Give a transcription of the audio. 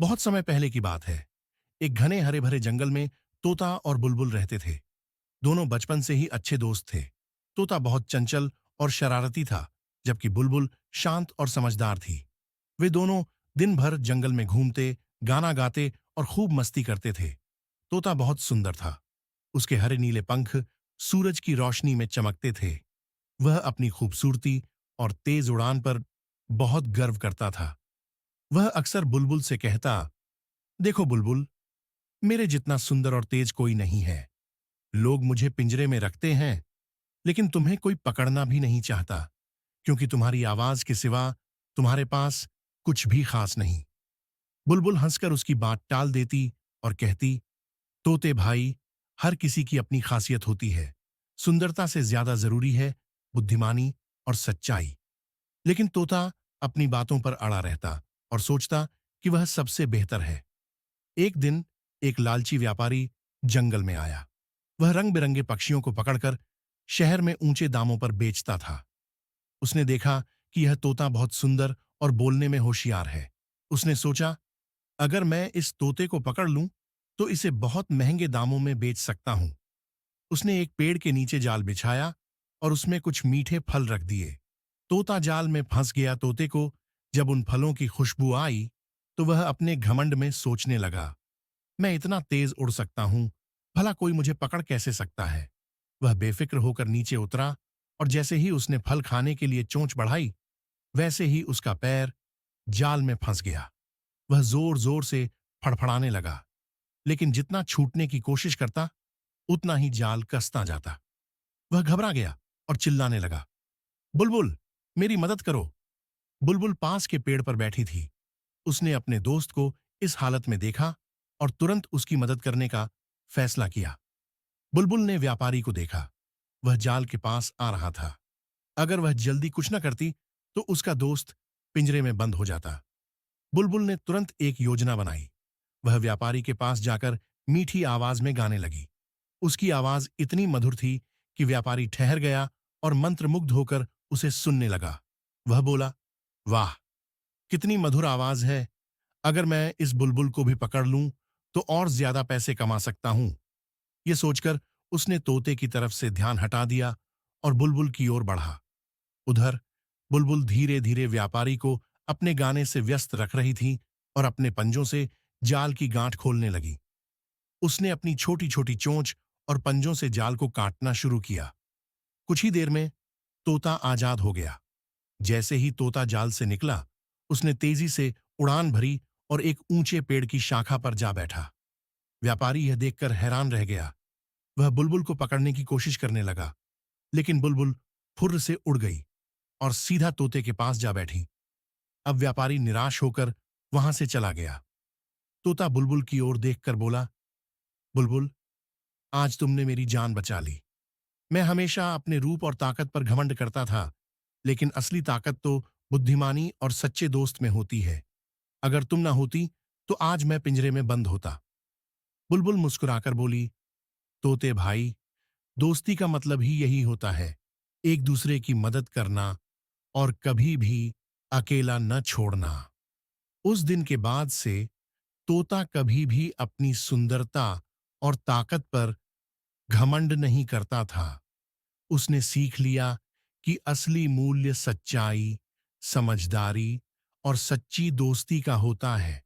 बहुत समय पहले की बात है। एक घने हरे भरे जंगल में तोता और बुलबुल रहते थे। दोनों बचपन से ही अच्छे दोस्त थे। तोता बहुत चंचल और शरारती था, जबकि बुलबुल शांत और समझदार थी। वे दोनों दिन भर जंगल में घूमते, गाना गाते और खूब मस्ती करते थे। तोता बहुत सुंदर था। उसके हरे नीले पंख सूरज की रोशनी में चमकते थे। वह अपनी खूबसूरती और तेज उड़ान पर बहुत गर्व करता था। वह अक्सर बुलबुल से कहता, देखो बुलबुल, मेरे जितना सुंदर और तेज कोई नहीं है। लोग मुझे पिंजरे में रखते हैं, लेकिन तुम्हें कोई पकड़ना भी नहीं चाहता, क्योंकि तुम्हारी आवाज के सिवा तुम्हारे पास कुछ भी खास नहीं। बुलबुल हंसकर उसकी बात टाल देती और कहती, तोते भाई, हर किसी की अपनी खासियत होती है। सुंदरता से ज्यादा जरूरी है बुद्धिमानी और सच्चाई। लेकिन तोता अपनी बातों पर अड़ा रहता और सोचता कि वह सबसे बेहतर है। एक दिन एक लालची व्यापारी जंगल में आया। वह रंग बिरंगे पक्षियों को पकड़कर शहर में ऊंचे दामों पर बेचता था। उसने देखा कि यह तोता बहुत सुंदर और बोलने में होशियार है। उसने सोचा, अगर मैं इस तोते को पकड़ लूं, तो इसे बहुत महंगे दामों में बेच सकता हूं। उसने एक पेड़ के नीचे जाल बिछाया और उसमें कुछ मीठे फल रख दिए। तोता जाल में फंस गया। तोते को जब उन फलों की खुशबू आई, तो वह अपने घमंड में सोचने लगा, मैं इतना तेज उड़ सकता हूं, भला कोई मुझे पकड़ कैसे सकता है। वह बेफिक्र होकर नीचे उतरा और जैसे ही उसने फल खाने के लिए चोंच बढ़ाई, वैसे ही उसका पैर जाल में फंस गया। वह जोर जोर से फड़फड़ाने लगा, लेकिन जितना छूटने की कोशिश करता, उतना ही जाल कसता जाता। वह घबरा गया और चिल्लाने लगा, बुलबुल, मेरी मदद करो। बुलबुल पास के पेड़ पर बैठी थी। उसने अपने दोस्त को इस हालत में देखा और तुरंत उसकी मदद करने का फैसला किया। बुलबुल ने व्यापारी को देखा। वह जाल के पास आ रहा था। अगर वह जल्दी कुछ न करती, तो उसका दोस्त पिंजरे में बंद हो जाता। बुलबुल ने तुरंत एक योजना बनाई। वह व्यापारी के पास जाकर मीठी आवाज में गाने लगी। उसकी आवाज इतनी मधुर थी कि व्यापारी ठहर गया और मंत्रमुग्ध होकर उसे सुनने लगा। वह बोला, वाह, कितनी मधुर आवाज है। अगर मैं इस बुलबुल को भी पकड़ लूं, तो और ज्यादा पैसे कमा सकता हूं। यह सोचकर उसने तोते की तरफ से ध्यान हटा दिया और बुलबुल की ओर बढ़ा। उधर बुलबुल धीरे धीरे व्यापारी को अपने गाने से व्यस्त रख रही थी और अपने पंजों से जाल की गांठ खोलने लगी। उसने अपनी छोटी छोटी चोंच और पंजों से जाल को काटना शुरू किया। कुछ ही देर में तोता आजाद हो गया। जैसे ही तोता जाल से निकला, उसने तेजी से उड़ान भरी और एक ऊंचे पेड़ की शाखा पर जा बैठा। व्यापारी यह देखकर हैरान रह गया। वह बुलबुल को पकड़ने की कोशिश करने लगा, लेकिन बुलबुल फुर्र से उड़ गई और सीधा तोते के पास जा बैठी। अब व्यापारी निराश होकर वहां से चला गया। तोता बुलबुल की ओर देखकर बोला, बुलबुल, आज तुमने मेरी जान बचा ली। मैं हमेशा अपने रूप और ताकत पर घमंड करता था, लेकिन असली ताकत तो बुद्धिमानी और सच्चे दोस्त में होती है। अगर तुम ना होती, तो आज मैं पिंजरे में बंद होता। बुलबुल मुस्कुराकर बोली, तोते भाई, दोस्ती का मतलब ही यही होता है, एक दूसरे की मदद करना और कभी भी अकेला न छोड़ना। उस दिन के बाद से तोता कभी भी अपनी सुंदरता और ताकत पर घमंड नहीं करता था। उसने सीख लिया कि असली मूल्य सच्चाई, समझदारी और सच्ची दोस्ती का होता है।